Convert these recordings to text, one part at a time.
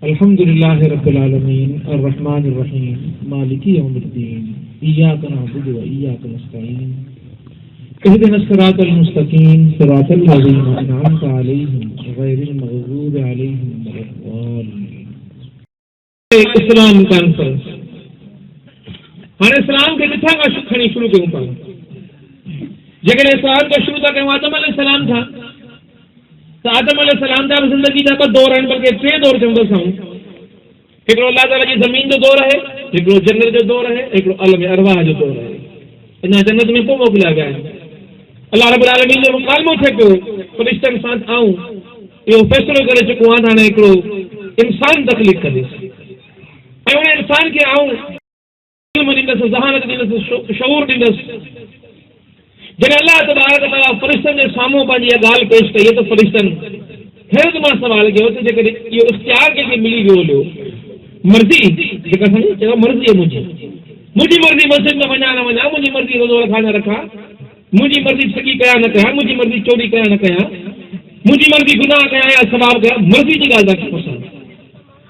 अल्हम्दुलिल्लाह रब्बिल आलमीन अर्रहमानिर रहीम मालिकी यौमिद्दीन इय्याका नअबुदु व इय्याका नस्तईन इहदिनस सिरातल मुस्तकीम सिरातल लज़ीना अनअमता अलैहिम गैरिल मग़ज़ूबि अलैहिम वलद्दाल्लीन। इस्लाम कॉन्फ्रेंस हाणे इस्लाम के किथां खां खणी शुरू कयूं था। जेकॾहिं इस्लाम खे शुरू था कयूं आदम अलैहिस्सलाम था तो आदम अलैहिस्सलाम जा ज़िंदगी जा ॿ दौर आहिनि, बल्कि टे दौर चवंदुसि आऊं। हिकिड़ो अल्लाह ताला जी ज़मीन जो दौर आहे, हिकिड़ो जन्नत जो दौर आहे, हिकिड़ो अलम अरवाह जो दौर आहे। अञा जन्नत में पोइ मोकिलिया विया आहिनि। अल्लाह रब्बुल आलमीन जो मुकालमो थिए पियो फ़रिश्तनि सां आऊं इहो फ़ैसिलो करे चुको आहियां त हाणे हिकिड़ो इंसान तकलीफ़ कंदुसि ऐं उन इंसान खे आऊं इल्म ॾींदुसि, ज़हानत ॾींदुसि, शऊर ॾींदुसि। जॾहिं अल्लाह तबारक व तआला फ़रिश्तनि जे साम्हूं पंहिंजी इहा ॻाल्हि पेश कई त फ़रिश्तनि हैरत मां सवाल कयो त जेकॾहिं इहो इख़्तियार कंहिंखे मिली वियो हुयो, मर्ज़ी जेका असांजी चयो मर्ज़ी आहे मुंहिंजी मर्ज़ी मस्जिद में वञा न वञा, मुंहिंजी मर्ज़ी रोज़ो रखा न रखा, मुंहिंजी मर्ज़ी ठगी कया न कया, मुंहिंजी मर्ज़ी चोरी कया न कया, मुंहिंजी मर्ज़ी गुनाह कया या सवाब कया, मर्ज़ी जी ॻाल्हि तव्हांखे पसंदि।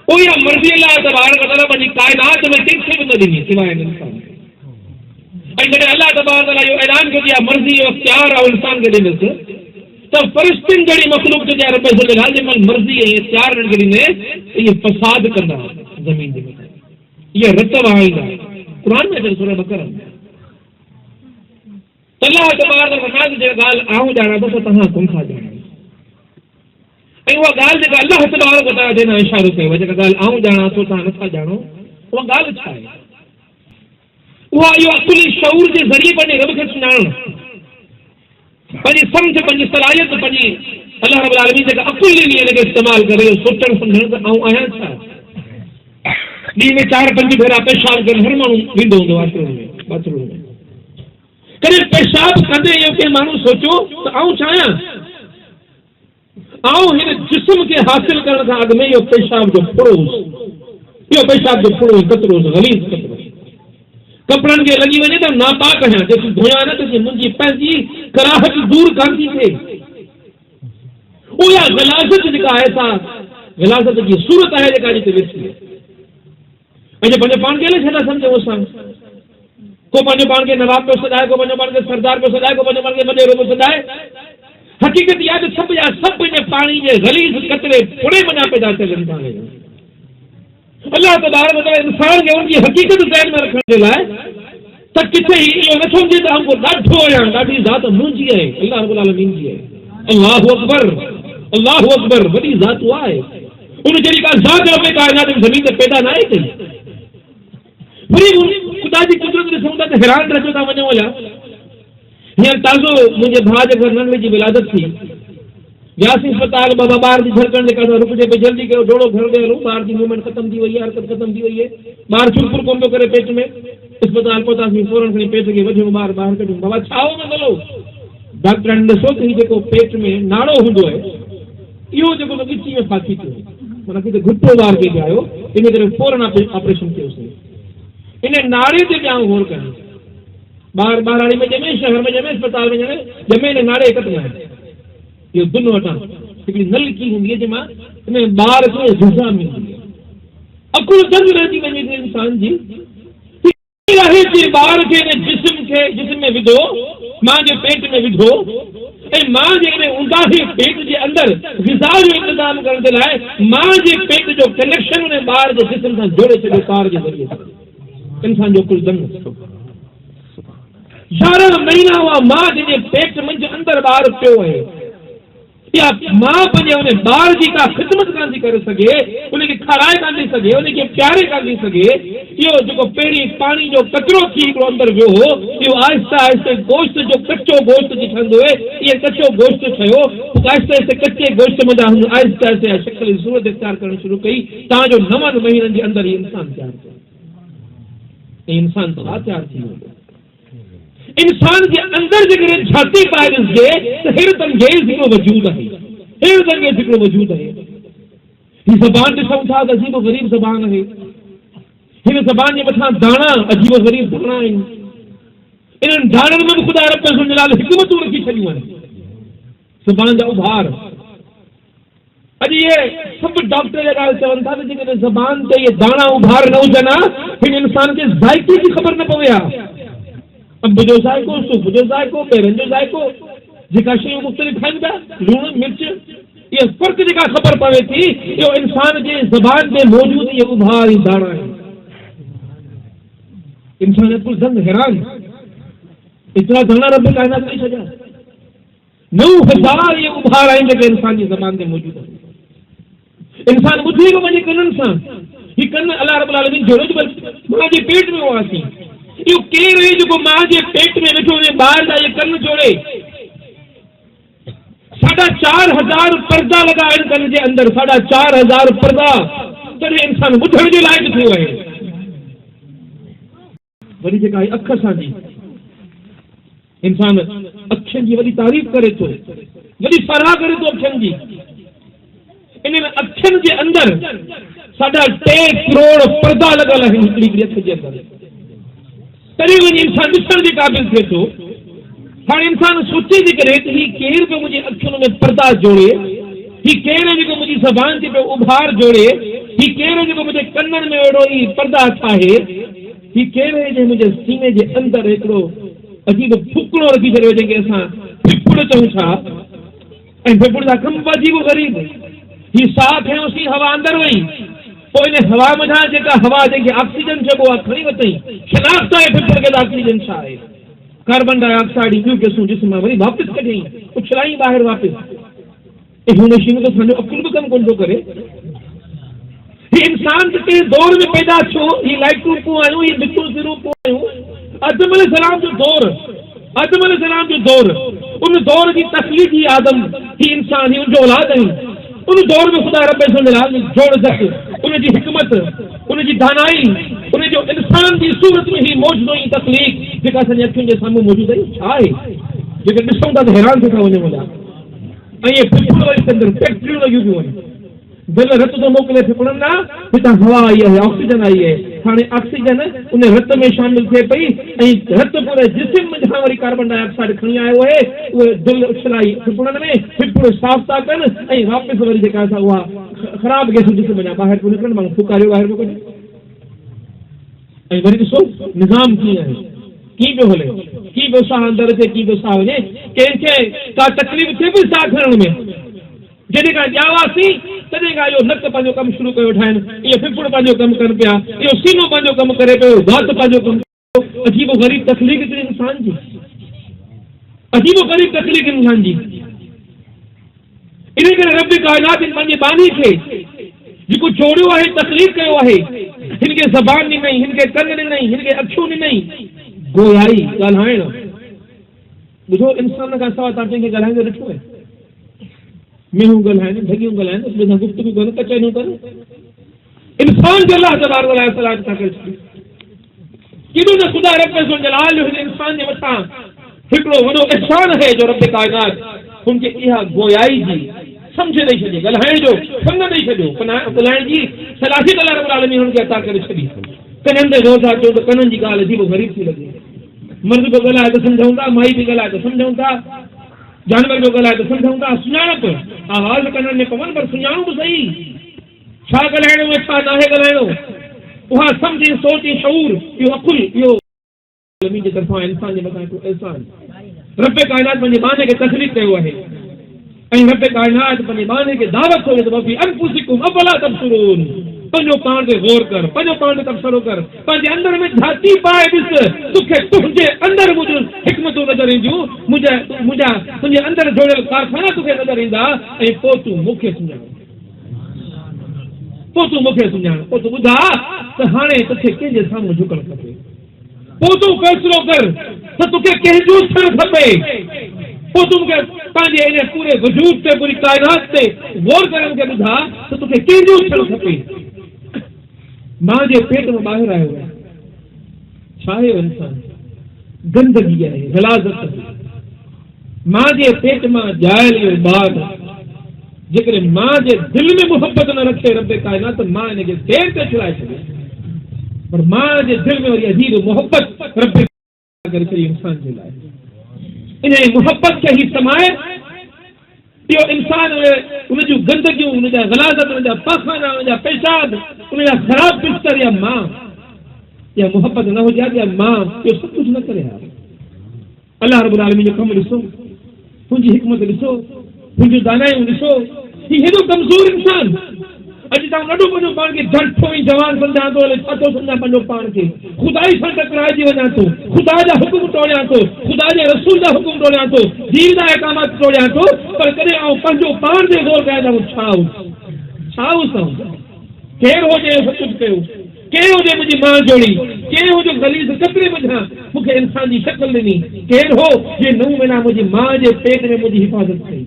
उहा इहा मर्ज़ी अल्लाह तबारक व तआला पंहिंजी काइनात में कंहिंखे बि न ॾिनी सिवाइ हिन इंसान खे। ऐं जॾहिं अल्लाह तबारक व तआला इहो ऐलान कयो त इहा मर्ज़ी जो इख़्तियार आहे इंसान खे ॾिनसि त फ़रिश्तनि जहिड़ी मख़लूक़ जो रब ज़ल जंहिं मर्ज़ी ऐं इख़्तियार हिननि खे ॾिने इहे फ़साद कंदा ज़मीन जे मथां, इहा रत वहाईंदा। क़ुरान में अचे सूरह बक़रा में त अल्लाह तबारक व तआला जी ॻाल्हि आऊं ॼाणां थो त तव्हां कोन था ॼाणो। ऐं उहा ॻाल्हि जेका अल्लाह तबारक व तआला जंहिं इशारो कयो आहे, जेका ॻाल्हि आऊं ॼाणां थो तव्हां नथा ॼाणो, उहा ॻाल्हि छा आहे? उहा इहो अकुली शऊर जे ज़रिए पंहिंजे रब खे सुञाणणु, पंहिंजी सम्झ, पंहिंजी सलाहियत, पंहिंजी अल्लाह रब्बुल आलमीन जेका अकुल ॾिनी आहे हिनखे इस्तेमालु करे सोचणु सम्झणु त आऊं आहियां छा। ॾींहं में 4-5 भेरा पेशाब करे हर माण्हू वेंदो हूंदो बाथरूम में। कॾहिं पेशाब कंदे इहो कंहिं माण्हू सोचियो त आऊं छा आहियां? आऊं हिन जिस्म खे हासिल करण खां अॻु में इहो पेशाब जो फुड़ोसि, इहो पेशाब जो फुड़ो कतरोसि, गलीज़ कतरोसि। कपिड़नि खे लॻी वञे त नापाक आहियां, जेकी धोयां न त मुंहिंजी पंहिंजी कराहत दूर कान थी थिए। उहा ग़लाज़त जेका आहे सा ग़लाज़त जी सूरत आहे जेका हिते वेठी आहे। ऐं जे पंहिंजो पाण खे अलाए छा सम्झो असां, को पंहिंजो पाण खे नवाब पियो सॾाए, को पंहिंजो पाण खे सरदार पियो सॾाए, को पंहिंजो पाण खे वॾेरो पियो सॾाए। हक़ीक़त इहा त सभु जा सभु पंहिंजे पाणी जे गलीज़ कतरे फुड़े मञा पैदा थियल इंसान आहिनि। अल्लाह तबारक व तआला इंसान खे उनजी हक़ीक़त ज़हन में रखण जे लाइ त किथे इहो न सम्झे त हमको ॾाढो आहियां, ॾाढी ज़ात मुंहिंजी आहे, अल्लाह रब्बुल आलमीन जी आहे। अल्लाहु अकबर, अल्लाहु अकबर, वॾी ज़ात उहा आहे। उन जहिड़ी का ज़ात रब काइनात में ज़मीन ते पैदा न आहे कई। वरी ख़ुदा जी कुदरत ॾिसूं था त हैरान रहिजी था वञूं। अलाह हींअर ताज़ो मुंहिंजे भाउ जे घर नंढड़े जी विलादत थी, वियासीं अस्पताल, बाबा ॿार जी धड़कण जेका रुकजे पई, जल्दी कयो, डोड़ो घर ॾे हलूं, ॿार जी मूवमेंट ख़त्म थी वई आहे, हरकत ख़त्म थी वई आहे, ॿार चुरपुर कोन थो करे पेट में। अस्पताल पहुतासीं, फौरन खणी पेट खे वधियो, ॿार ॿाहिरि कढियूं। बाबा छा हो मसलो? डॉक्टरनि ॾिसो त हीउ जेको पेट में नाड़ो हूंदो आहे इहो जेको ॻिची में फासी थियो, माना किथे घुटो वार कंहिंखे आयो, इन करे फौरन ऑपरेशन कयोसीं। इन नाड़े ते ॼाण गौर कनि। ॿार ॿाराणी में ॼमे, शहर में ॼमे, अस्पताल में ॼमे, ॼमे इन नाड़े कट में आहे। इहो दुन वटां हिकिड़ी नलकी हूंदी आहे जंहिंमां इन ॿार खे ग़िज़ा मिलंदी आहे। अकुल दंग रहिजी वञे इंसान जी आहे कि ॿार खे जिस्म में विधो, मां जे पेट में विधो, ऐं मां जे इन ऊंदाहे पेट जे अंदरि ग़िज़ा जो इंतज़ाम करण जे लाइ मां जे पेट जो कनेक्शन उन ॿार जे जिस्म सां जोड़े छॾियो कार जे ज़रिए सां। इंसान जो कुल दंग 11 महीना उहा मां जंहिंजे पेट मंझि अंदरि ॿार पियो आहे, इहा मां पंहिंजे उन ॿार जी का ख़िदमत कान थी करे सघे, उनखे खाराए कान थी सघे, उनखे प्यारे कान थी सघे। इहो जेको पहिरीं पाणी जो कचिरो थी हिकिड़ो अंदरि वियो हो, इहो आहिस्ते आहिस्ते गोश्त जो कचो गोश्त जी ठहंदो आहे, इहे कचो गोश्त ठहियो, आहिस्ते आहिस्ते कचे गोश्त में आहिस्ते आहिस्ते शक्ल जी सूरत इख्तियार करणु शुरू कई। तव्हांजो 9 महीननि जे अंदरि इहो इंसान तयारु थियो। इंसान छा तयारु थी वियो? इंसान के अंदर जेकॾहिं छाती पाए ॾिसजे त हैरत अंगेज़ हिकिड़ो वजूद आहे, हैरत अंगेज़ हिकिड़ो वजूद आहे। हीअ ज़बान ॾिसूं था त अजीब ग़रीब ज़बान आहे। हिन ज़बान जे मथां दाणा अजीब ग़रीब दाणा आहिनि। इन्हनि दाणनि में बि ख़ुदा रब हिकमतूं रखी छॾियूं आहिनि। ज़बान जा उभार अॼु ये सब डॉक्टर ये ॻाल्हि चवनि था त जेकॾहिं ज़बान ते ये दाणा उभार न हुजनि हा हिन इंसान खे ज़ाइके जी ख़बर न पवे हा। अंब जो ज़ाइको, सूफ जो ज़ाइको, पेरनि जो ज़ाइको, जेका शयूं मुख़्तलिफ़ खाइनि था, लूण मिर्च, ये फ़र्क़ु जेका ख़बर पवे थी इहो इंसान जे ज़बान ते मौजूद ये उभार ई दाणा आहिनि। इंसान कुल ज़ंग हैरान, इतना दाणा रब कायनात ॾेई छॾिया, 9000 ये उभार आहिनि जेके इंसान जी ज़बान ते मौजूद आहिनि। इंसान ॿुधी बि वञे कननि सां, ही कन अल्लाह रब्बुल आलमीन जोड़े जो मां जे पेट में हुआसीं, इहो केरु आहे जेको मां जे पेट में वेठो हुजे ॿाहिरि जा ये कन जोड़े। 4500 पर्दा लॻा आहिनि कन जे अंदरि, 4500 पर्दा, तॾहिं इंसान ॿुधण जे लाइक़ु थियो आहे। वरी जेका आहे अख सां जी, इंसान अखियुनि जी वॾी तारीफ़ करे थो, वॾी साराह करे थो अखियुनि जी। इन अखियुनि जे अंदरि 3.5 करोड़ पर्दा लॻल आहिनि हिकिड़ी हिकिड़ी अख जे अंदरि, तॾहिं वञी इंसान ॾिसण जे क़ाबिल थिए थो। हाणे इंसान सोचे जे करे त ही केरु पियो मुंहिंजी अखियुनि में पर्दा जोड़े, ही केरु जेको मुंहिंजी ज़बान ते पियो उभार जोड़े, ही केरु जेको मुंहिंजे कननि में अहिड़ो ई पर्दा ठाहे, ही केरु जे मुंहिंजे सीने जे अंदरि हिकिड़ो अजीब फुकड़ो रखी छॾियो जंहिंखे असां फिफुड़ चऊं था, ऐं फिफुड़ जा कम अजीब ग़रीब। ही साह खयोंसीं, हवा अंदरि वई, पोइ इन हवा मथां जेका हवा जंहिंखे ऑक्सीजन चइबो आहे खणी वरितई, शनाख़्त आहे फिफुड़ खे ऑक्सीजन छा आहे। कार्बन डाइऑक्साइड ॿियूं क़िस्मूं जिस्म मां वरी वापसि कढियईं, उछलाई ॿाहिरि वापसि। हुन शइ में त असांजो अकुल बि कमु कोन थो करे। ही इंसान कंहिं दौर में पैदा थियो, ही लाइटूं पोइ आहियूं, ही बितूं सिरूं पोइ आहियूं। आदम अलैहिस्सलाम जो दौर, आदम अलैहिस्सलाम जो दौर, उन दौर जी तख़लीक़ ही आदम, ही इंसान, ही उनजो औलाद आहियूं। उन दौर में ख़ुदा रब जोड़ जक, उनजी हिकमत, उनजी दानाई, उनजो इंसान जी सूरत में ही मौजूदु ई तख़लीक़ जेका असांजी अखियुनि जे साम्हूं मौजूदु आहे छा आहे, जेके ॾिसूं था त हैरान थी था वञूं वञा। ऐं इहे फिफुड़ वरी अंदरि फैक्ट्रियूं लॻियूं थियूं आहिनि, दिलि रत थो मोकिले फिफुड़नि लाइ, हितां हवा आई आहे, ऑक्सीजन आई आहे। हाणे ऑक्सीजन उन रत में शामिल थिए पई ऐं रत पूरे जिस्म खां वरी कार्बन डाइऑक्साइड खणी आयो आहे, उहे दिलि उछलाई फिफुड़नि में, फिफुड़ साफ़ था कनि ऐं वापसि वरी जेका असां उहा ख़राबु गैसूं जिस्म जा ॿाहिरि पियो निकिरनि, माण्हू फुकारियो ॿाहिरि पियो कढे। ऐं वरी ॾिसो निज़ाम कीअं आहे, कीअं पियो हले, कीअं पियो साह अंदरि अचे, कीअं पियो साह वञे। कंहिंखे का तकलीफ़ थिए पई साह खणण में, जॾहिं खां ॼावासीं तॾहिं खां इहो नक पंहिंजो कमु शुरू कयो ठाहिनि, इहो फिफुड़ पंहिंजो कमु कनि पिया, इहो सीनो पंहिंजो कमु करे पियो, दांत पंहिंजो कमु कयो। अजीब ग़रीब तकलीफ़ हिकिड़े इंसान जी, अजीब ग़रीब तकलीफ़ इंसान जी। इन करे रब काइनात पंहिंजे बानी खे जेको जोड़ियो आहे, तकलीफ़ कयो आहे, हिनखे ज़बान ॾिनई, हिनखे कन ॾिनई, हिनखे अखियूं ॾिनई, गोयाई ॻाल्हाइण। ॿुधो, इंसान खां सवाइ तव्हां कंहिंखे ॻाल्हाईंदो ॾिठो आहे? मेहूं ॻाल्हाइनि, भॻियूं ॻाल्हाइनि, ॿिए सां गुफ़्तगू कनि, कचहरियूं कनि। इंसान खे अल्लाह तबारक व तआला सलाह था करे छॾी। केॾो न ख़ुदा रब जलाल जो हिन इंसान जे मथां हिकिड़ो वॾो एहसान आहे जो रब काइनात हुनखे इहा गोयाई जी सम्झ ॾेई छॾी, ॻाल्हाइण जो फन ॾेई छॾियो, ॻाल्हाइण जी सलाहियत अल्लाह रब्बुल आलमीन हुनखे अता करे छॾी। कननि ते ज़ोर था अचो त कननि जी ॻाल्हि अजीब ग़रीब थी लॻे। मर्द पियो ॻाल्हाए त सम्झूं था, माई बि ॻाल्हाए त सम्झूं था, जानवर जो ॻाल्हाए त सम्झूं था। सुञाणप आवाज़ कननि में पवनि, पर सुञाणूं बि सही छा ॻाल्हाइणो आहे, छा नाहे ॻाल्हाइणो, उहा सम्झ, सोच, शऊर, इहो अकुल, इहो आलमीन जे तरफ़ां इंसान जे मथां हिकिड़ो एहसान। रब काइनात पंहिंजे बाने खे तख़लीक़ कयो आहे ऐं रब काइनात पंहिंजे बाने खे दावत थो ॾे त वफ़ी अनफुसिकुम अफला तबसुरून, पंहिंजो पाण ते गौर कर, पंहिंजो पाण ते तबसरो कर, पंहिंजे अंदरि में झाती पाए ॾिस, तोखे तुंहिंजे अंदरि मौजूदु हिकमतूं नज़र ईंदियूं, मुंहिंजा तुंहिंजे अंदरि जोड़ियल कारखाना तोखे नज़र ईंदा, ऐं पोइ तूं मूंखे सुञाण, पोइ तूं मूंखे सुञाण, पोइ तूं ॿुधा त हाणे तोखे कंहिंजे साम्हूं झुकणु खपे, पोइ तूं फ़ैसिलो कर त तोखे कंहिंजो थियणु खपे, पोइ तूं मूंखे पंहिंजे इन पूरे वजूद ते, पूरी काइनात ते गौर करे मूंखे ॿुधा त तोखे कंहिंजो थियणु खपे। मां जे पेट में ॿाहिरि आयो आहे, छा आहे इंसान? गंदगी आहे, ग़लाज़त। मां जे पेट मां ॼायल इहो ॿार जेकॾहिं मां जे दिलि में मुहबत न रखे रब काइनात, मां हिनखे देर ते छुड़ाए छॾे, पर मां जे दिलि में वरी अजीब मुहबत रब करे छॾी इंसान जे लाइ। इन मुहबत खे ही समाए इहो इंसान उन जूं गंदगियूं, उन जा गलाज़त, उन जा पाखाना, उन जा पेशाब, उन जा ख़राब बिस्तर या मां या मोहब्बत न हुजे या मां, इहो सभु कुझु न करे हा। अल्लाह रब्बुल आलमीन जो कमु ॾिसो, तुंहिंजी हिकमत ॾिसो, तुंहिंजूं दानायूं ॾिसो। ही हेॾो कमज़ोर इंसान, अॼु तव्हां ॾाढो पंहिंजो पाण खे झटो ई जवान सम्झां थो, छा थो सम्झां पंहिंजो पाण खे, ख़ुदाई सां टकराइजी वञां थो, ख़ुदा जा हुकुम टोड़ियां थो, ख़ुदा जे रसूल जा हुकुम टोड़ियां थो, दीन जा अहकामात टोड़ियां थो, पर कॾहिं आउं पंहिंजो पाण ते ग़ौर कयां त छा केरु हुजे सभु कुझु कयो, केरु हुजे मुंहिंजी मां जोड़ी, केरु हुजे गलीज़ कपिड़े विझां मूंखे इंसान जी शक्ल ॾिनी, केरु हो जे 9 महीना मुंहिंजी मां जे पेट में मुंहिंजी हिफ़ाज़त कई।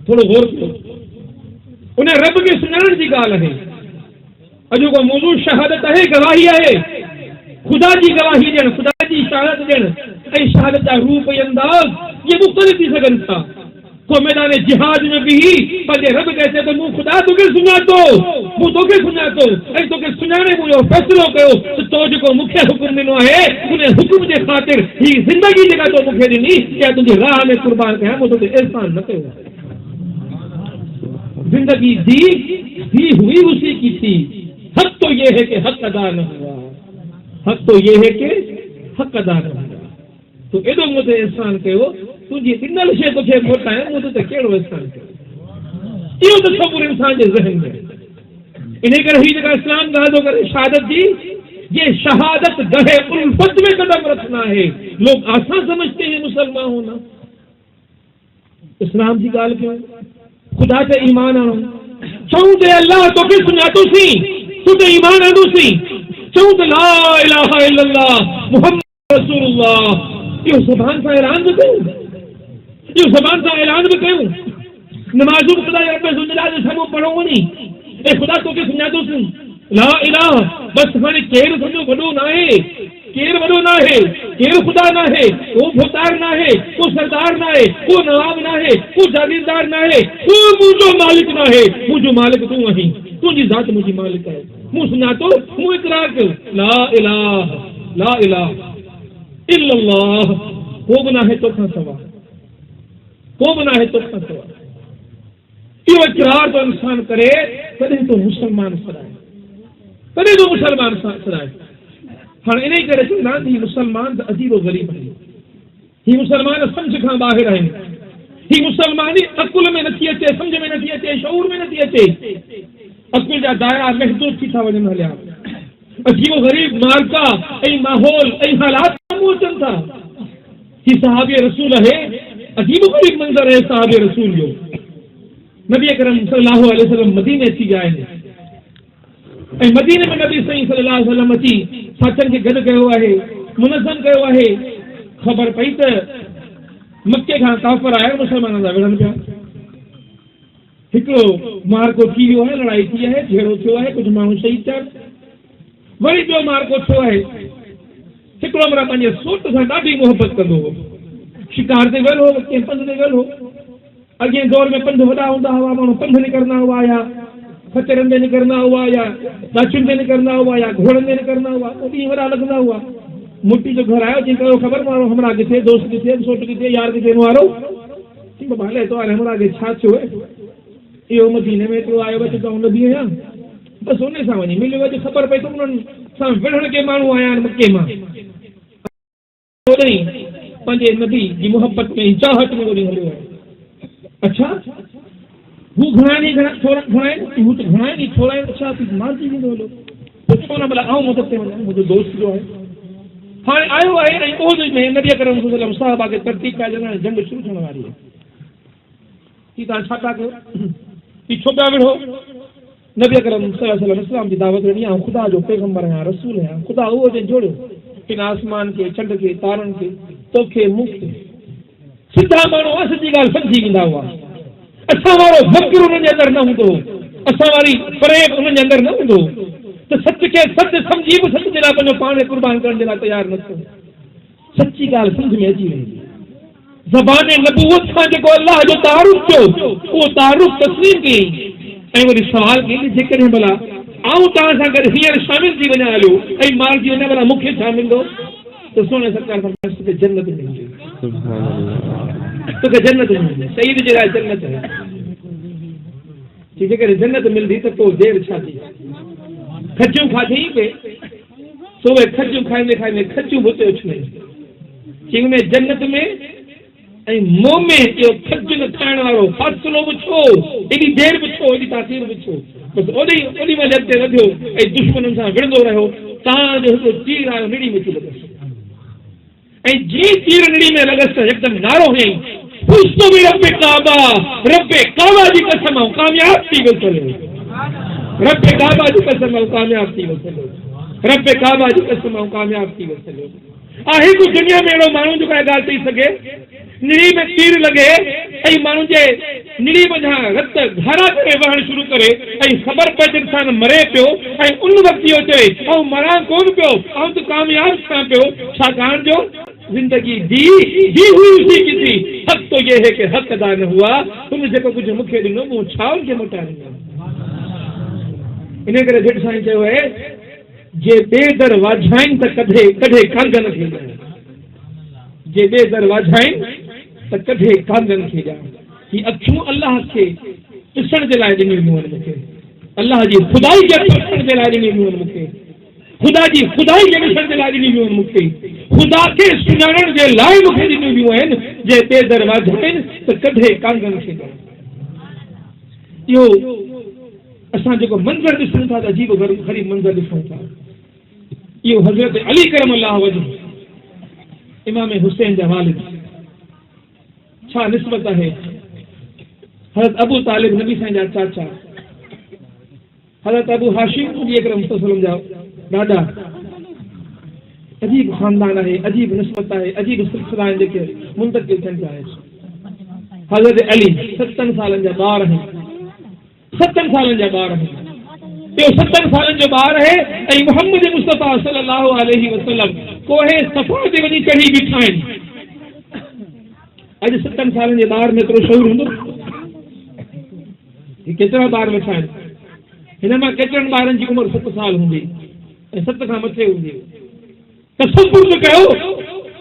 थोरो गौर कयो, उन रब खे सुञाणण जी ॻाल्हि आहे। अॼोको मौज़ू शहादत आहे, गवाही आहे, ख़ुदा जी गवाही ॾियणु, ख़ुदा जी शहादत ॾियणु ऐं शहादत जा रूप ऐं अंदाज़ इहे मुख़्तलिफ़ थी सघनि था। को मैदान जिहाद में बि पंहिंजे रब खे चए थो मूं ख़ुदा तोखे सुञातो, मूं तोखे सुञातो ऐं तोखे सुञाणे मुंहिंजो फ़ैसिलो कयो त तो जेको मूंखे हुकुम ॾिनो आहे उन हुकुम जे ख़ातिर ही ज़िंदगी जेका तो मूंखे ॾिनी या तुंहिंजी राह में क़ुर्बान कयां, मूं तोखे एहसान न कयो। जिंदगी दी हुई उसी की थी, हक तो ये है कि हक अदा न हुआ, हक तो ये है कि हक अदा न हुआ। तो एॾो मूं ते एहसान कयो, तुंहिंजी ॾिनल शइ तोखे मोटाए, मूं ते कहिड़ो एहसान कयो। इहो तसव्वुर इंसान जे ज़हन में। इन करे ही जेका इस्लाम ॻाल्हि थो करे शहादत जी, ये शहादत गहे उल्फत में कदम रखना है। लोग आसान समझते हैं मुसलमान होना। इस्लाम जी ॻाल्हि कयूं, ख़ुदा ते ईमान आणो, चऊं ते अल्लाह तोखे सुञातोसीं, तूं ते ईमान आंदोसीं, चऊं त ला इलाहा इल्लल्लाह मुहम्मद रसूलुल्लाह, इहो ज़बान सां ऐलान बि कयूं, इहो ज़बान सां ऐलान बि कयूं। नमाज़ूं ख़ुदा जे रब ज़ुल्जलाल जे साम्हूं पढ़ो वञी ऐं ख़ुदा तोखे सुञातोसीं, ला इलाहा, बसि हाणे केरु तुंहिंजो वॾो न आहे, केरु वॾो न आहे, केरु ख़ुदा न आहे, को भोतार न आहे, को सरदार न आहे, को नवाब न आहे, को जागीरदार न आहे, को मुंहिंजो मालिक न आहे, मुंहिंजो मालिक तूं आहीं, तुंहिंजी ज़ात मुंहिंजी मालिक आहे। मूं सुञातो, मूं इक़रार कयो, ला इलाहा इल्लल्लाह, को बि न आहे तोखां सवा, को बि न आहे तोखां सवा। इहो इक़रार तो इंसान करे, तॾहिं तो मुसलमान सॾाए, तॾहिं तो मुसलमान सॾाए। हाणे इन करे चवंदा आहिनि ही मुसलमान त अजीब ग़रीब आहिनि, ही मुसलमान सम्झ खां ॿाहिरि आहिनि, ही मुसलमानी अकुल में नथी अचे, सम्झ में नथी अचे, शऊर में नथी अचे, अकुल जा दायरा महदूद थी था वञनि हलिया, अजीब ग़रीब मार्का ऐं माहौल ऐं हालात साम्हूं अचनि था। ही सहाबी रसूल आहे, अजीब ग़रीब मंज़र आहे सहाबी रसूल जो। नबी अकरम सल्लल्लाहु अलैहि वसल्लम मदीने अची विया आहिनि ऐं मदीने में नबी सही सल्लल्लाहु अलैहि वसल्लम अची साथीनि खे गॾु कयो आहे, मुनज़्ज़म कयो आहे। ख़बर पई त मके खां काफ़िर आया मुसलमाननि सां विढ़नि पिया, हिकिड़ो मार्को थी वियो आहे, लड़ाई थी आहे, झेड़ो थियो आहे, कुझु माण्हू शहीद थिया, वरी ॿियो मार्को थियो आहे। हिकिड़ो मरा पंहिंजे सोट सां ॾाढी मोहबत कंदो हो, शिकार ते वियल हो, कंहिं पंध ते वियल हो। अॻे दौर में पंध वॾा हूंदा हुआ, माण्हू पंध निकिरंदा हुआ या खचरनि ते निकिरंदा हुआ या दाचियुनि ते निकिरंदा हुआ या घोड़नि ते निकिरंदा हुआ, ॾींहं वॾा लॻंदा हुआ। मुट्टी जो घर आयो, जंहिं कयो ख़बर माण्हू हमरा किथे, दोस्त किथे, सोट किथे, यार किथे वारो बाबा हले तो हाणे हमरा खे छा थियो आहे, इहो मदीने में हिकिड़ो आयो आहे, चवंदा नबी आहियां, बसि उन सां वञी मिलियो अॼु ख़बर पई त उन्हनि सां विढ़ण के माण्हू आया आहिनि मके मां। पंहिंजे नबी जी मोहबत में चाहत में ओॾी हलियो आहे। अच्छा हू घणाई हू त घणाई थोरा अच्छा मारिजी वेंदो हलो, छो न भला आऊं मदद ते वञा, मुंहिंजो दोस्त जो आहे। हाणे आयो आहे ऐं ओहद में नबी अकरम सल्लल्लाहु अलैहि वसल्लम साहबा खे तरतीब कया, जंग शुरू थियण वारी आहे, की तव्हां छा था कयो, की छो पिया विढ़ो। नबी अकरम सल्लल्लाहु अलैहि वसल्लम इस्लाम जी दावत ॾिनी, आउं ख़ुदा जो पैगंबर आहियां, रसूल आहियां, ख़ुदा उहो जे जोड़ियो इन आसमान खे, चंड खे, तारनि खे, तोखे, मूंखे। सिधा माण्हू सची ॻाल्हि सम्झी वेंदा हुआ। असां वारो फ़क़्र उन्हनि जे अंदरि न हूंदो, असां वारी फ़रेब उन्हनि जे अंदरि न हूंदो त सच खे सच सम्झी बि सच जे लाइ पंहिंजो पाण क़ुर्बान करण जे लाइ तयारु न थियो। सची ॻाल्हि सम्झ में अची वेंदी। ज़बान नबूवत सां जेको अल्लाह जो तारुफ़ कयो, उहो तारुफ़ तस्लीम कयईं ऐं वरी सुवाल कयईं जेकॾहिं भला आऊं तव्हां सां गॾु हींअर शामिल थी वञा हलियो ऐं मारिजी वञा, भला मूंखे छा मिलंदो? त सोने सरकार फरमायो जन्नत मिलंदी। तो के जन्नत मिलंदी सईद जे लाइ जन्नत है ठीक है जन्नत मिलंदी तो पोइ देर छा थी खजूं खाधई पे सुबह खजूं खाईंदे खजूं हुते उछले चिंग में जन्नत में ऐं मुंह में इहो खजूं खाइण वारो फ़ासिलो बि छो एॾी देर बि छो एॾी तासीर बि छो बसि ओॾी महिल अॻिते वधियो ऐं दुश्मननि सां विढ़ंदो रहियो तव्हांजो हिकिड़ो तीर आयो निड़ी में थी लॻसि ऐं जीअं तीर निड़ी में लॻसि त हिकदमि नारो हयईं पुष्ट में रब्बे काबा जी कसम कामयाब थी वियो रब्बे काबा जी कसम कामयाब थी वियो रब्बे काबा जी कसम कामयाब थी वियो आहे कोई दुनिया में अहिड़ो माण्हू जो काई ॻाल्हि थी सघे निड़ी में तीर लॻे ऐं माण्हू जे निड़ी मथां रत धारा करे वहण शुरू करे ऐं ख़बर पए त इंसान मरे पियो ऐं उन वक़्तु इहो चए ऐं मरां कोन पियो ऐं त कामयाब थियां पियो छाकाणि जो जिंदगी दी हुई उसी की थी हक़ तो ये है कि हक़ अदा न हुआ तुम जेको कुझु मूंखे ॾिनो मूं छा उनखे मोटाईंदो इन करे जेठ साईं चयो आहे जे ॿिए दर वाझाइनि त कॾहिं कांगन खे ॼाण जे ॿिए दर वाझाइनि त कॾहिं कांगन खे ॼाण ही अखियूं अल्लाह खे ॾिसण जे लाइ ॾिनियूं आहिनि मूंखे अल्लाह जी ख़ुदाई खे ॾिसण जे लाइ ॾिनियूं आहिनि मूंखे ख़ुदा जी ख़ुदाई खे ॾिसण जे लाइ ॾिनियूं आहिनि मूंखे ख़ुदा खे सुञाणण जे लाइ मूंखे ॾिनियूं आहिनि जे ॿिए दर वाझाइनि त कॾहिं कांगन खे ॼाण इहो असां जेको मंज़र ॾिसूं था त अजीब ग़रीब मंज़र ॾिसूं था इहो हज़रत अली करम अल्लाह वजह इमाम हुसैन जा वालिद छा निस्बत आहे हज़रत अबू तालिब नबी साईं जा चाचा हज़रत अबू हाशिम नबी अकरम सल्लल्लाहु जा ॾाॾा अजीब ख़ानदान आहे अजीब निस्बत आहे अजीब सिलसिला आहिनि जेके मुंतक़िल थियनि पिया आहिनि हज़रत अली 7 सालनि जा ॿार आहिनि 7 सालनि जा ॿार आहिनि इहो 7 सालनि जो ॿार आहे ऐं मोहम्मद मुस्तफ़ा सल्लल्लाहु अलैहि वसल्लम कोहे सफ़ा ते वञी चढ़ी बीठा आहिनि अॼु 7 सालनि जे ॿार में एतिरो शौर हूंदो ही केतिरा ॿार वेठा आहिनि हिन मां केतिरनि ॿारनि जी उमिरि 7 साल हूंदी ऐं 7 खां मथे हूंदी तसव्वुर त कयो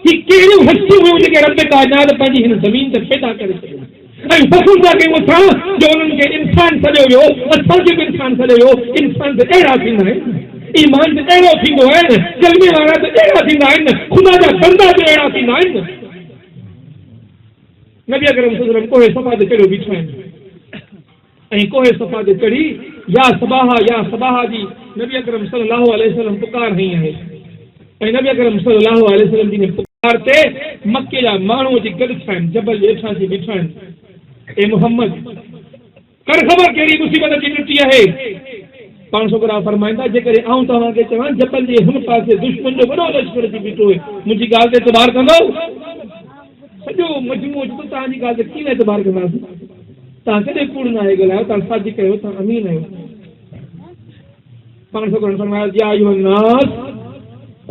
ही कहिड़ियूं हस्तियूं हुयूं जेके रब काइनात पंहिंजी हिन ज़मीन ते पैदा करे सघियूं ऐं फ़ख़्रु था कयूं असां जो उन्हनि खे इंसान सॾियो वियो असांखे बि इंसान सॾियो वियो इंसान त अहिड़ा थींदा आहिनि ईमान त अहिड़ो थींदो आहे कलमे वारा त अहिड़ा थींदा आहिनि ख़ुदा जा बंदा त अहिड़ा थींदा आहिनि नबी अकरम सल्लल्लाहु अलैहि वसल्लम कोहे सफ़ा ते चढ़ियो बीठा आहिनि ऐं कोहे सफ़ा ते चढ़ी या सबाहा जी नबी अकरम सल्लल्लाहु अलैहि वसल्लम पुकार हई आहे ऐं नबी अकरम सल्लल्लाहु अलैहि वसल्लम जी पुकार ते मके जा माण्हू अची गॾु थिया आहिनि जबल हेठां अची बीठा आहिनि ए मोहम्मद कर ख़बर कहिड़ी मुसीबत अची निकिती आहे पाण छोकिरा फरमाईंदा जेकॾहिं आऊं तव्हांखे चवां जबल जे हुन पासे दुश्मन जो वॾो लश्कर अची बीठो आहे मुंहिंजी ॻाल्हि ते एतबार कंदो सॼो मजमूओ चयो तव्हांजी ॻाल्हि ते कीअं एतबार कंदासीं तव्हां कॾहिं कूड़ न आहे ॻाल्हायो तव्हां साजी कयो तव्हां अमीन आहियो पाण छोकिरनि फरमायो या अय्युहन नास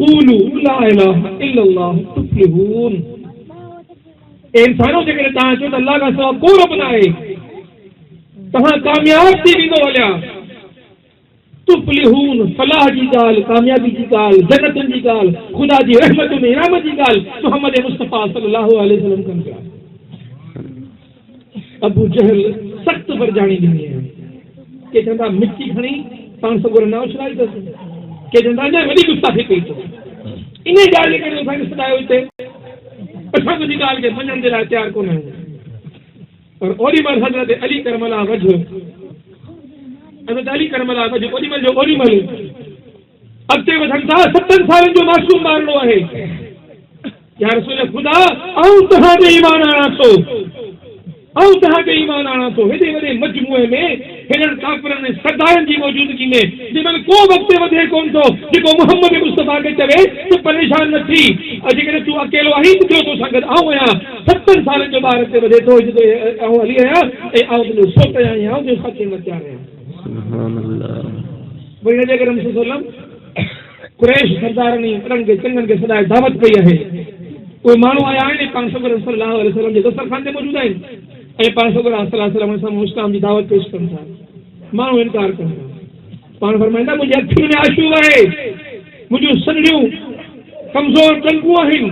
क़ूलू ला इलाहा इल्लल्लाह तुफ़्लिहून ए इंसानो जेकॾहिं तव्हां चओ त अल्लाह खां सवाइ को रब न आहे तव्हां कामयाब थी वेंदो हलिया तुफ़्लिहून फलाह जी ॻाल्हि कामयाबी जी ॻाल्हि जन्नतुनि जी ॻाल्हि ख़ुदा जी रहमतुनि इनाम जी ॻाल्हि मोहम्मद मुस्तफ़ा सल्लल्लाहु अलैहि वसल्लम कनि पिया अबू जहल सख़्त वरजाणी ॾिनी आहे के चवंदा मिटी खणी पाण सगुर न उछलाईंदसि के चवंदा अञा वॾी गुस्ताखी कई अथऊं इन ॻाल्हि जे करे असांखे सॾायो हिते असां तुंहिंजी ॻाल्हि खे मञण जे लाइ तयारु कोन आहियूं पर ओॾी महिल हज़रत अली करमला वझो हज़रत अली करमला वझो ओॾी महिल जो ओॾी महिल अॻिते वधनि था 7 सालनि जो मासूम ॿारड़ो आहे या रसूल ख़ुदा आऊं तव्हां ते ईमान आणा थो आऊं तव्हां ते ईमान आणा थो हेॾे वॾे मजमूए में हेॾनि काफ़िरनि सरदारनि जी मौजूदगी में जंहिंमहिल को वक़्तु वधे कोन थो जेको मोहम्मद मुस्तफ़ा खे चवे तूं परेशान न थी जेकॾहिं तूं अकेलो आहीं त ॿियो तोसां गॾु आऊं आहियां 7 सालनि जो ॿार ते वधे थो आऊं हली आहियां ऐं आऊं तुंहिंजो सोट आहियां आऊं तुंहिंजो साथी न तयारु आहियां वरी नबी अकरम सल्लल्लाहु अलैहि वसल्लम कुरैश सरदारनि वॾनि खे चङनि खे सदाए दावत कई आहे उहे माण्हू आया आहिनि पाण सल्लल्लाहु अलैहि वसल्लम जे दस्तरखान ते मौजूदु आहिनि ऐं पाण सल्लल्लाहु अलैहि वसल्लम इस्लाम जी दावत पेश कनि था माण्हू इनकार कनि था पाण फरमाईंदा मुंहिंजे अखियुनि में आशू आहे मुंहिंजूं सनड़ियूं कमज़ोर टंगूं आहिनि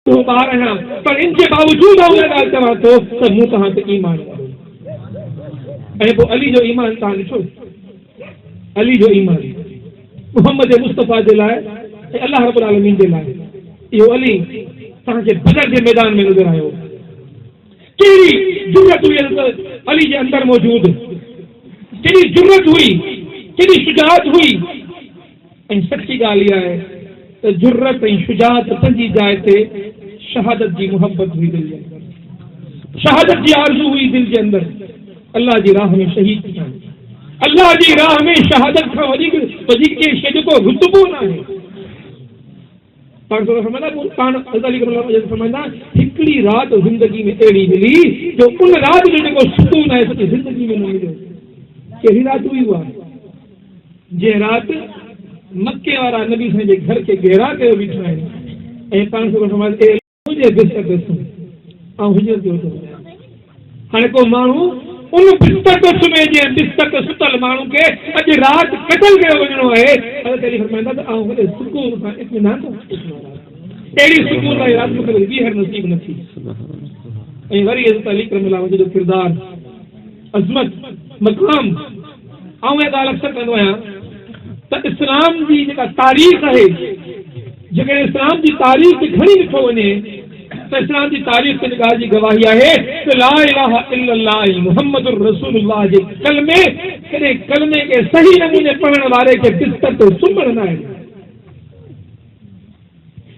तो ॿार आहियां, पर इन जे बावजूद उन ॻाल्हि चवां थो त मूं तव्हां ते ईमान वारो। ऐं पोइ अली जो ईमान तव्हां ॾिठो, अली जो ईमान मुहम्मद मुस्तफ़ा जे लाइ ऐं अल्लाह रब्बुल आलमीन जे लाइ, इहो अली तव्हांखे बदर जे मैदान में नज़र आयो। कहिड़ी जुर्रत हुई अली जे अंदरि मौजूद, केॾी जुर्रत हुई, केॾी शुजाअत हुई। ऐं सची ॻाल्हि इहा आहे त जुर्रत ऐं शुजाअत पंहिंजी जाइ ते शहादत जी मुहबत हुई दिलि जे अंदरि, शहादत जी आरज़ू हुई दिलि जे अंदरि। अल्लाह जी राह में शहीद थी वञे, अल्लाह जी राह में शहादत खां वधीक कंहिं शइ जो को रुतबो न आहे। समझंदा हिकिड़ी राति ज़िंदगी में अहिड़ी मिली जो उन राति जो जेको सुकून आहे सॼी ज़िंदगी में न मिलियो। कहिड़ी राति हुई उहा? जंहिं राति मके वारा नबी साईं जे घर खे घेरा कयो बीठा आहिनि ऐं पाण मुंहिंजे बिस्तर ते सुम्ह ऐं हुजर जो हाणे को माण्हू उन बिस्तर ते सुम्हे जीअं बिस्तर ते सुतल माण्हू खे अॼु राति कतल कयो वञिणो आहे। फरमाईंदा त आउं वॾे सुकून सां इत्मीनान सां अहिड़ी सुकून वारी राति मूंखे वरी ॿीहर नसीब न थी। ऐं वरी हज़रत अली करम जो किरदार, अज़मत, मक़ाम, आउं इहा ॻाल्हि अक्सर कंदो आहियां त इस्लाम जी जेका तारीख़ आहे, जेकॾहिं इस्लाम जी तारीख़ खे खणी ॾिठो वञे त इस्लाम जी तारीख़ ते ॻाल्हि जी गवाही आहे त ला इलाहा इल्लल्लाह मुहम्मदुर रसूलुल्लाह जे कलमे, कॾहिं कलमे खे सही नमूने पढ़ण वारे खे बिस्तर ते सुम्हण न आहे।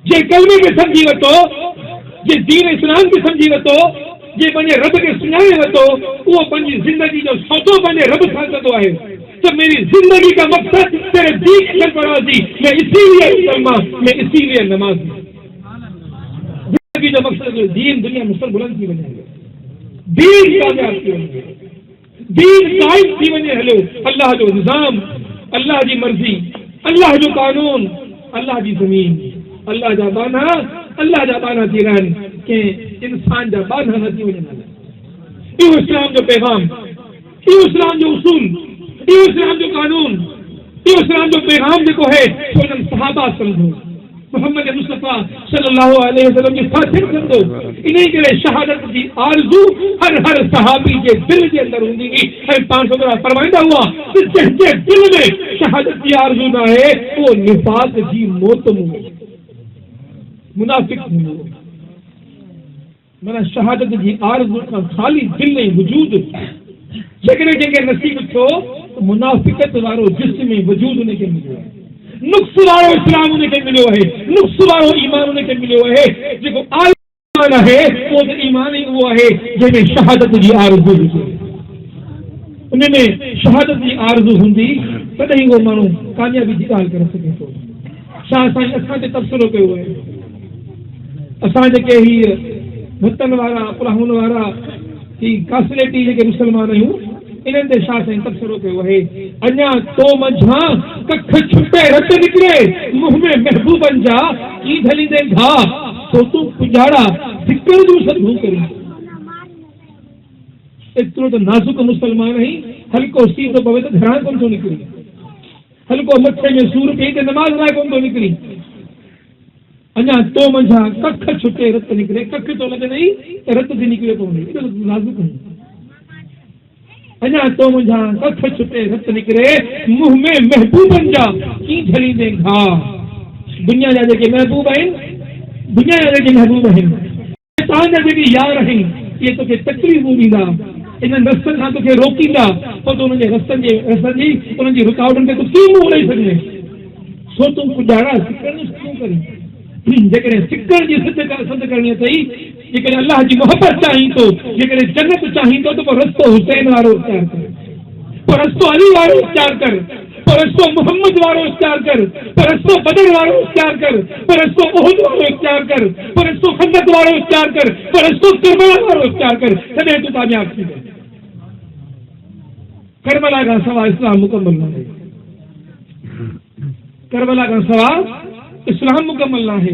जे कलमे खे सम्झी वरितो, जे दीन इस्लाम खे सम्झी वरितो, जे पंहिंजे रब खे सुञाणे वरितो, उहो पंहिंजी ज़िंदगी जो सौदो पंहिंजे रब सां कंदो आहे तो मेरी जिंदगी का मकसद तेरे दीन की परवाज़ी, मैं इसीलिए मुसलमान, मैं इसीलिए नमाज़ी। जिंदगी जो मकसद दीन दुनिया में सब बुलंद थी वञे, दीन कामयाब थी वञे, दीन कायम थी वञे। हलो अल्लाह जो निज़ाम, अल्लाह जी मर्ज़ी, अल्लाह जो कानून, अल्लाह जी ज़मीन, अल्लाह जा बाना थी रहनि, कंहिं इंसान जा बाना न थी वञनि। इहो इस्लाम जो पैगाम, इहो इस्लाम जो उसूल, इहो इस्लाम जो कानून, इहो इस्लाम जो पैगाम जेको है सो उन्हनि सहाबा सम्झो, मोहम्मद मुस्तफ़ा सल्लल्लाहु अलैहि वसल्लम जे साथिन सम्झो। इन करे शहादत जी आरज़ू हर सहाबी जे दिल जे अंदरि हूंदी हुई। ऐं पाण छोकिरा फरमाईंदा हुआ कि जंहिंजे दिल में शहादत जी आरज़ू न आहे उहो निफ़ाक़ जी मौत में मुनाफ़िक़ हूंदो। माना शहादत जी आरज़ू खां ख़ाली दिल ऐं वजूद जेकॾहिं कंहिंखे नसीब थियो त मुनाफ़िक़त वारो जिस्म ऐं वजूद उनखे मिलियो आहे, नुक्स वारो इस्लाम उनखे मिलियो आहे, नुक्स वारो ईमान उनखे मिलियो आहे। जेको ईमान आहे उहो त ईमान ई उहो आहे जंहिंमें शहादत जी आरज़ू हुजे। उनमें शहादत जी आरज़ू हूंदी तॾहिं उहो माण्हू कामयाबी जी ॻाल्हि करे सघे थो। छा साईं असां ते तबसरो कयो आहे, असां जेके हीअ भतन वारा पुलाहुन वारा ही कासलेटी जेके मुसलमान आहियूं, इन्हनि ते छा साईं तबसरो कयो आहे। अञा तो मंझां कख छुपे रत निकिरे, मुंह में महबूबन जा की ढलींदे घा, तो तू पुजाड़ा सिक्कड़ जूं सदू करी। एतिरो त नाज़ुक मुसलमान आहीं, हल्को सीधो पवे त घरां कोन थो निकिरी, हल्को मथे में सूर पई त नमाज़ लाइ कोन थो निकिरी। अञा तो मंझां कख छुटे रत निकिरे, कख तो लॻे नहीं त रत थी निकिरे पवंदी, एॾो नाज़ुक आहीं। अञा तो मुंझां कख छुटे रत निकिरे, मुंह में महबूबन जा की ढलींदे घा। दुनिया जा जेके महबूब आहिनि, दुनिया जा जेके महबूब आहिनि, शैतान जा जेके यार आहिनि, इहे तोखे तकलीफ़ूं ॾींदा, इन्हनि रस्तनि खां तोखे रोकींदा, पोइ तूं उन्हनि जे रस्तनि जी उन्हनि जी रुकावटुनि ते तूं कीअं मुंहुं ॾेई सघे। सो तूं पुॼाड़ा सिकड़ जो छो करी। जेकॾहिं सिकड़ जी सद करणी अथई, जेकॾहिं अल्लाह जी मोहबत चाहीं तो, जेकॾहिं जन्नत चाहीं तो पोइ रस्तो हुसैन वारो इख्तियार कर, पोइ रस्तो अली वारो इख्तियार कर, पोइ रस्तो मोहम्मद वारो इख्तियार कर, पोइ रस्तो बदर वारो इख्तियार कर, पोइ रस्तो उहुद वारो इख्तियार कर, पोइ रस्तो खंदक वारो इख्तियार कर, पोइ रस्तो करबला वारो इख्तियार कर, तॾहिं तूं कामयाब थी वञे। करबला खां सवाइ इस्लाम मुकम्मल न आहे, करबला खां सवाइ इस्लाम मुकम्मल न आहे।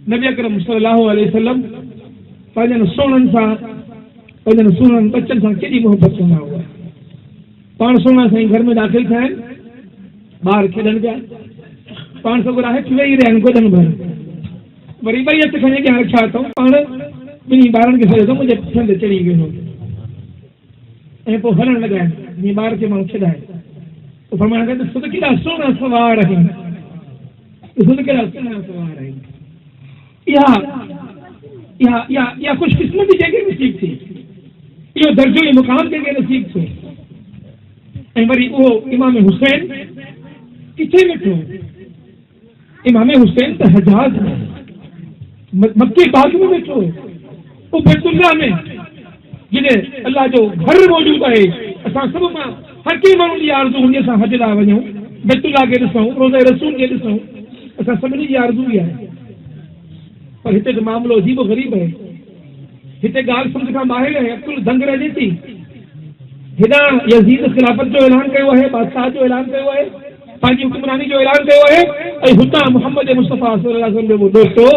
नबी अकरम सल्लल्लाहु अलैहि वसल्लम पंहिंजनि सोननि सां, पंहिंजनि सुहिणनि बचनि सां केॾी मोहबत कंदा हुआ। पाण सोना साईं घर में दाख़िल थिया आहिनि, ॿार खेॾनि पिया, पाण सगुरा हेठि वेही रहिया आहिनि गोॾनि भर, वरी वरी हथ खणी के हाणे छा अथऊं पाण ॿिन्ही ॿारनि खे सॾियो मुंहिंजे पुठियां ते चढ़ी वेंदो ऐं पोइ हलण लॻा ॿिन्ही ॿार खे माण्हू छॾाए पोइ फरमाइण लॻा ॾिसो त केॾा सुहिणा सवार आहिनि ॾिसो त केॾा सुहिणा सवार आहिनि इहा ख़ुशकिस्मती जंहिंखे नसीब थी इहो दर्जो ऐं मुक़ाम जंहिंखे नसीब थियो ऐं वरी उहो इमाम हुसैन किथे वेठो इमाम हुसैन त हजाज मक्के बाग में वेठो वो बैतुल्लाह में जिने अल्लाह जो घर मौजूद है असां सब मां हर कंहिं माण्हू जी आरज़ू हूंदी असां हज लाइ वञूं बैतुल्लाह खे ॾिसूं रोज़े रसूल खे ॾिसूं असां सभिनी जी आरज़ू ई आहे पर हिते जो मामलो अजीब ग़रीब है हिते ॻाल्हि सम्झ खां ॿाहिरि आहे अकुल दंग रहे थी हेॾां यज़ीद खिलाफ़त जो ऐलान कयो आहे बादशाह जो ऐलान कयो आहे पंहिंजी हुक्मरानी जो ऐलान कयो आहे ऐं हुतां मोहम्मद मुस्तफ़ा सल्लल्लाहु अलैहि वसल्लम जो दोस्तो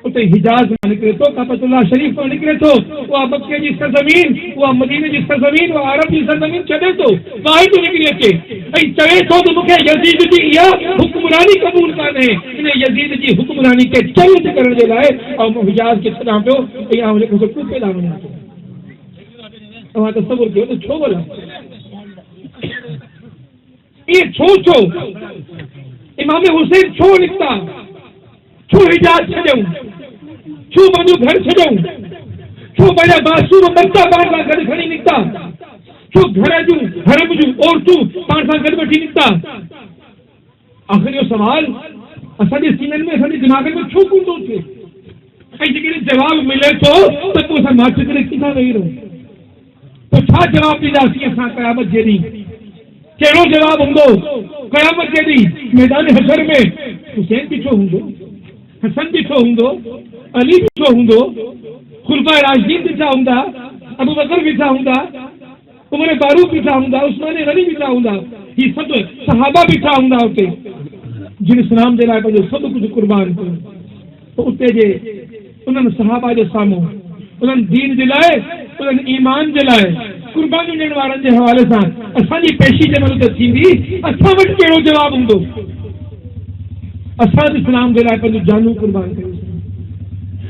उते हिजाज मां निकिरे थो काबतुल्लाह शरीफ मां निकिरे थो उहा मक्के जी सरज़मीन उहा मदीने जी सरज़मीन उहा अरब जी सरज़मीन छॾे थो ॿाहिरि थो निकिरी अचे ऐं चवे थो त मूंखे यज़ीद जी इहा हुक्मरानी क़बूल कान्हे इन यज़ीद जी हुक्मरानी खे चैलेंज करण जे लाइ ऐं मां हिजाज खे छॾां पियो ऐं आउं जेको कूपे ॾांहुं वञां थो तव्हां तसवुर कयो त छो भला ये छो इमाम हुसैन छो निकता छो हिजाज छॾियऊं छो पंहिंजो घर छॾियऊं छो पंहिंजा मासूम बच्चा पाण सां गॾु खणी निकिता छो घर जूं हरम जूं औरतूं पाण सां गॾु वठी निकिता आख़िर इहो सवाल असांजे सीननि में असांजे दिमाग़ में छो कोन थो थिए ऐं जेकॾहिं जवाबु मिले थो त पोइ असां माठि करे किथां वेही रहूं पोइ छा जवाबु ॾींदासीं असां क़यामत जे ॾींहुं कहिड़ो जवाबु हूंदो क़यामत जे ॾींहुं मैदान हशर में हुसैन बीठो हूंदो हसन बीठो हूंदो अली बीठो हूंदो खुलफाए राशिदीन बीठा हूंदा अबू बकर बीठा हूंदा उमर फारूक बीठा हूंदा उस्मान गनी बीठा हूंदा ही सभु सहाबा बीठा हूंदा उते जिन इस्लाम जे लाइ पंहिंजो सभु कुझु कुर्बान कयो पोइ उते जे उन्हनि सहाबा जे साम्हूं उन्हनि दीन जे लाइ उन्हनि ईमान जे लाइ कुर्बानियूं ॾियण वारनि जे हवाले सां असांजी पेशी जंहिं महिल थींदी असां वटि कहिड़ो जवाबु हूंदो असां इस्लाम जे लाइ पंहिंजो जानू कुर्बान कयूं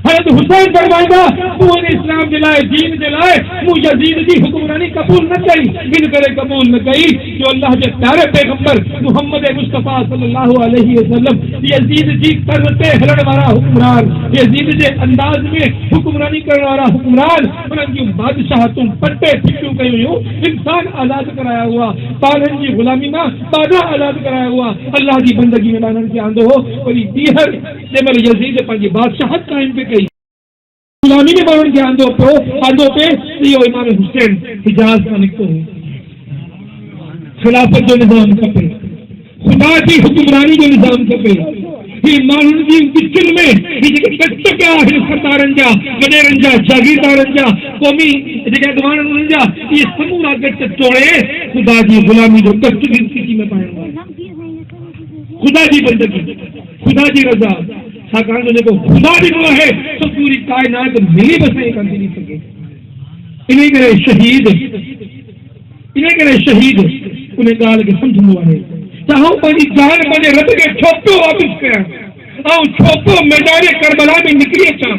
हज़रत हुसैन फरमाईंदा मूं इस्लाम जे लाइ दीन जे लाइ मूं यज़ीद जी हुक्मरानी क़बूल न कई इन करे क़बूल न कई जो अल्लाह जे प्यारे पैगंबर मोहम्मद मुस्तफ़ा सल्लल्लाहु अलैहि वसल्लम यज़ीद जी तर्ज़ ते हलण वारा हुक्मरान यज़ीद जे अंदाज़ में हुक्मरानी करण वारा हुक्मरान उन्हनि जूं बादशाहतूं पटे फिटियूं कयूं हुयूं इंसान आज़ाद कराया हुआ ॿारनि जी ग़ुलामी मां ॿाधा आज़ाद कराया हुआ अल्लाह जी बंदगी में ॿारनि खे आंदो हो वरी ॿीहर जंहिं महिल यज़ीद पंहिंजी बादशाहत क़ाइम पे कई गुलामी में ॿारनि खे आंदो पे इहो इमाम हुसैन हिजाज मां निकितो हो खिलाफ़त जो निज़ाम खपे ख़ुदा जी हुक्मरानी जो निज़ाम खपे ही माण्हुनि जी विचुनि में ही जेके टकटकिया आहिनि सरदारनि जा वॾेरनि जा जागीरदारनि जा क़ौमी जेके अॻवान उन्हनि जा इहे समूरा गट तोड़े ख़ुदा जी ग़ुलामी जो कष्ट ज़िंदगी में पाइणो आहे ख़ुदा जी बंदगी ख़ुदा जी रज़ा छाकाणि जो जेको ख़ुदा ॾिनो आहे सो पूरी काइनात मिली बसे कान थी सघे इन करे शहीद उन ॻाल्हि खे सम्झंदो आहे त आउं पंहिंजी जान पंहिंजे रब खे छो पियो वापसि कयां ऐं छो पियो मैदान करबला में निकिरी अचां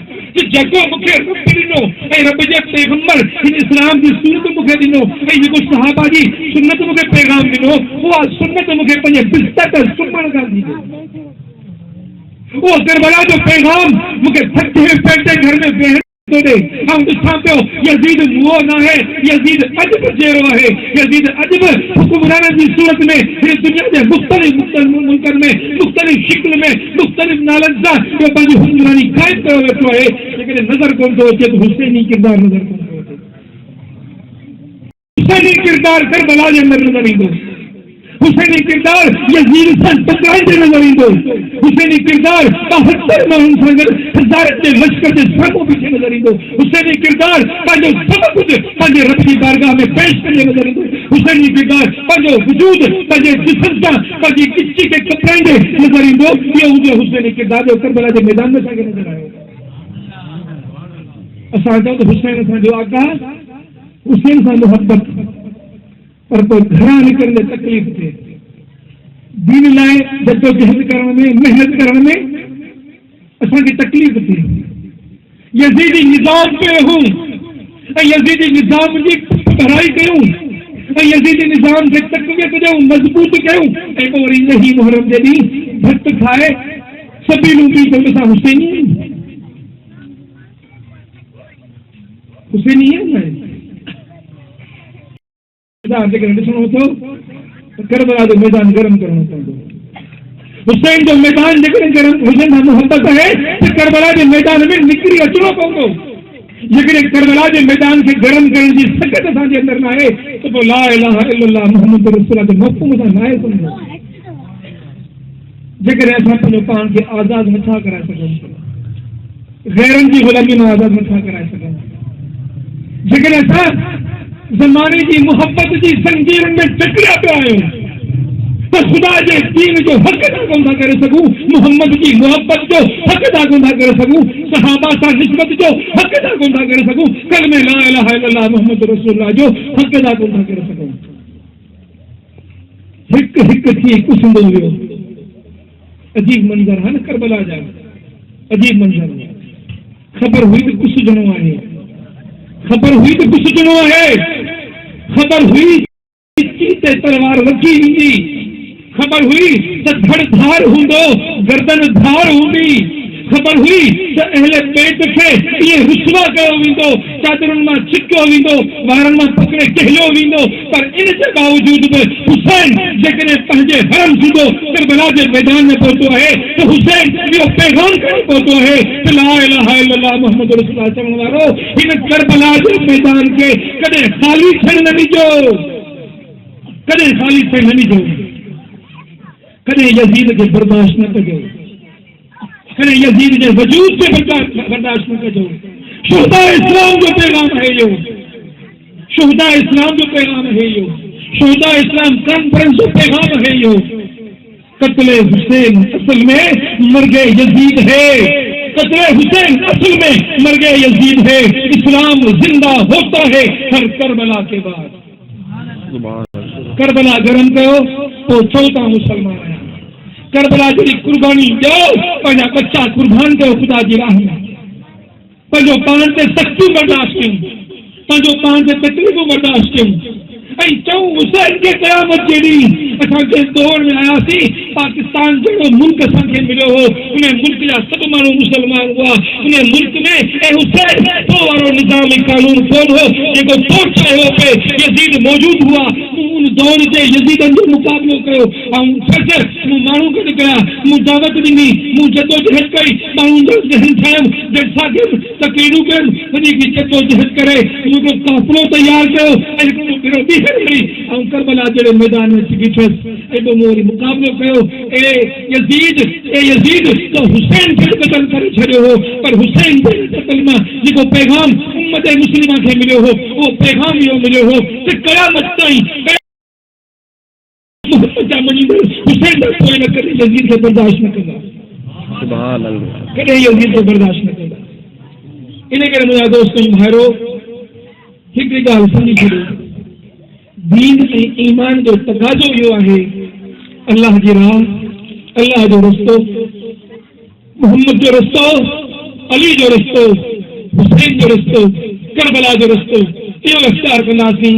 जेको मूंखे रब ॾिनो ऐं रब जे पैगंबर हिन इस्लाम जी सूरत मूंखे ॾिनो ऐं जेको सहाबा जी सुन्नत मूंखे पैगाम ॾिनो उहा सुन्नत मूंखे पंहिंजे बिस्तर ते सुम्हण कान ॾींदी वो करबला जो पैगाम मूंखे थके पेटे घर में वेहण थो ॾे ऐं ॾिसां पियो यज़ीद मुओ न आहे यज़ीद अॼु बि जहिड़ो आहे यज़ीद अॼु बि हुक्मराननि जी सूरत में हिन दुनिया जे मुख़्तलिफ़ मुल्कनि में मुख़्तलिफ़ शिकिल में मुख़्तलिफ़ नालनि सां इहो पंहिंजी हुक्मरानी क़ाइमु कयो वेठो आहे जेकॾहिं नज़र कोन थो अचे त हुसैनी किरदारु नज़र कोन थो अचे हुसैनी किरदारु करबला जे अंदरि नज़र ईंदो हुसैनी किरदार यज़ीद सां टकराईंदे नज़र ईंदो हुसैनी किरदार 72 माण्हुनि सां गॾु हज़ारत जे लश्कर जे साम्हूं बीठे नज़र ईंदो हुसैनी किरदार पंहिंजो सभु कुझु पंहिंजे रब जी बारगाह में पेश कंदे नज़र ईंदो हुसैनी किरदार पंहिंजो वजूद पंहिंजे जिस्म सां पंहिंजी किची खे कपराईंदे नज़र ईंदो इहो हुजे हुसैनी किरदार जो करबला जे मैदान में असांखे नज़र आयो असां चऊं त हुसैन असांजो आका हुसैन सां मुहबत पर कोई घरां निकिरंदे तकलीफ़ थिए दीन लाइ जद्दोजहद करण में मेहनत करण में असां खे तकलीफ़ थी यज़ीदी निज़ाम पे रहूं ऐं यज़ीदी निज़ाम जी पढ़ाई कयूं ऐं यज़ीदी निज़ाम खे तक़वियत ॾियूं मज़बूत कयूं ऐं पोइ वरी इन ई मुहर्रम जे ॾींहुं भत खाए सभी लूंबी चवंद असां हुसैनी हुसैनी जेकॾहिं ॾिसणो थो त करबला जो मैदान गरम करणो पवंदो हुसैन जो मैदान जेकॾहिं गरम हुसैन सां मुहबत आहे त करबला जे मैदान में निकिरी अचणो पवंदो जेकॾहिं करबला जे मैदान खे गरम करण जी सकत असांजे अंदरि न आहे त पोइ ला इलाहा इल्लल्लाह मुहम्मद रसूलुल्लाह जो मफ़हूम सां न आहे सम्झो जेकॾहिं असां पंहिंजो पाण खे आज़ादु नथा कराए सघूं गैरनि जी ग़ुलामी मां आज़ादु नथा कराए सघूं जेकॾहिं असां ज़माने जी मुहबत जी ज़ंजीरनि में जकड़िया पिया आहियूं त ख़ुदा जे दीन जो हक़ अदा कोन था करे सघूं मुहम्मद जी मुहबत जो हक़ अदा कोन था करे सघूं सहाबा सां निस्बत जो हक़ अदा कोन था करे सघूं कलमे ला इलाहा इल्लल्लाह मुहम्मद रसूलुल्लाह जो हक़ अदा कोन था करे सघूं हिकु हिकु थी कुसंदो वियो अजीब मंज़र है न करबला जा अजीब मंज़र ख़बर हुई त कुसजणो आहे ख़बर हुई त कुसजणो आहे ख़बर हुई ते तलवार रखी वेंदी ख़बर हुई त धड़ धार हूंदो गर्दन धार हूंदी ख़बर हुई त अहले पेट खे इहे रुसवा कयो वेंदो चादरुनि मां छिकियो वेंदो वारनि मां पकड़े कहलियो वेंदो पर इन जे बावजूद बि हुसैन जेकॾहिं पंहिंजे हरम सूदो करबला जे मैदान में पहुतो आहे त हुसैन इहो पैगाम खणी पहुतो आहे त ला इलाहा इल्लल्लाह मुहम्मद रसूलुल्लाह चवण वारो हिन करबला जे मैदान खे कॾहिं ख़ाली थियण न ॾिजो कॾहिं ख़ाली थियण न ॾिजो कॾहिं यज़ीद खे बर्दाश्त न कजो कॾहिं यज़ीद जे वजूद खे बर्दाश्त न कजो शुहदाए इस्लाम जो पैगाम है इहो शुहदाए इस्लाम जो पैगाम है इहो शुहदाए इस्लाम कॉन्फ्रेंस जो पैगाम है इहो कत्ले हुसैन असल में मर्गे यज़ीद है कत्ले हुसैन असल में मर्गे यज़ीद है इस्लाम जिंदा होता है हर करबला के बाद करबला गरम कयो पोइ चओ था मुसलमान आहियां करबला जी कुर्बानी ॾियो पंहिंजा बच्चा कुर्बान कयो ख़ुदा जी राह में पंहिंजो पाण ते सख़्तियूं बर्दाश्त कयूं पंहिंजो पाण ते तकलीफ़ूं बर्दाश्त कयूं ऐं चऊं हुसैन खे क़यामत जे ॾींहुं असांखे दौड़ में आयासीं पाकिस्तान जहिड़ो मुल्क असांखे मिलियो हो उन मुल्क जा सभु माण्हू मुसलमान हुआ उन मुल्क में ऐं हुसैन तो वारो निज़ाम कानून कोन हो जेको तो चयो पिए यज़ीद मौजूद हुआ उन दौर जे यज़ीदनि जो मुक़ाबिलो कयो ऐं सच मूं माण्हू गॾु कया मूं दावत ॾिनी मूं जदोजहद कई माण्हुनि जो ज़हन ठाहियुमि जलसा कयुमि तक़रीरूं कयुमि वञी जदोजहद करे मुंहिंजो काफ़िलो तयारु कयो ऐं हिकिड़ो विरोधी ऐं करबला जहिड़े मैदान में छिकी थियुसि ऐं पोइ मूं वरी मुक़ाबिलो कयो ए यज़ीद त हुसैन खे क़तल करे छॾियो हो पर हुसैन जे क़तल मां जेको पैगाम उम्मत मुस्लिमा खे मिलियो हो उहो पैगाम इहो मिलियो हो त क़यामत ताईं हुसैन जा पोइ न करे यज़ीद खे बर्दाश्त न कंदा कॾहिं यज़ीद खे बर्दाश्त न कंदा इन करे मुंहिंजा दोस्त भाइरो हिकिड़ी ॻाल्हि सम्झी छॾियो दीन ऐं ईमान जो तक़ाज़ो इहो आहे अल्लाह जी राह अल्लाह जो रस्तो मोहम्मद जो रस्तो अली जो रस्तो हुसैन जो रस्तो करबला जो रस्तो इहो इख़्तियार कंदासीं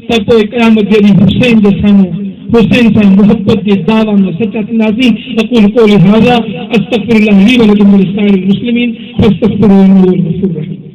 त पोइ क़यामत जे ॾींहुं हुसैन जे साम्हूं हुसैन सां मुहबत जे दावा में सचा थींदासीं अक़ूल क़ौली हाज़ा अस्तग़फिरुल्लाह ली व लकुम व लिसाइरिल मुस्लिमीन फस्तग़फिरूहु इन्नहु हुवल गफ़ूरुर रहीम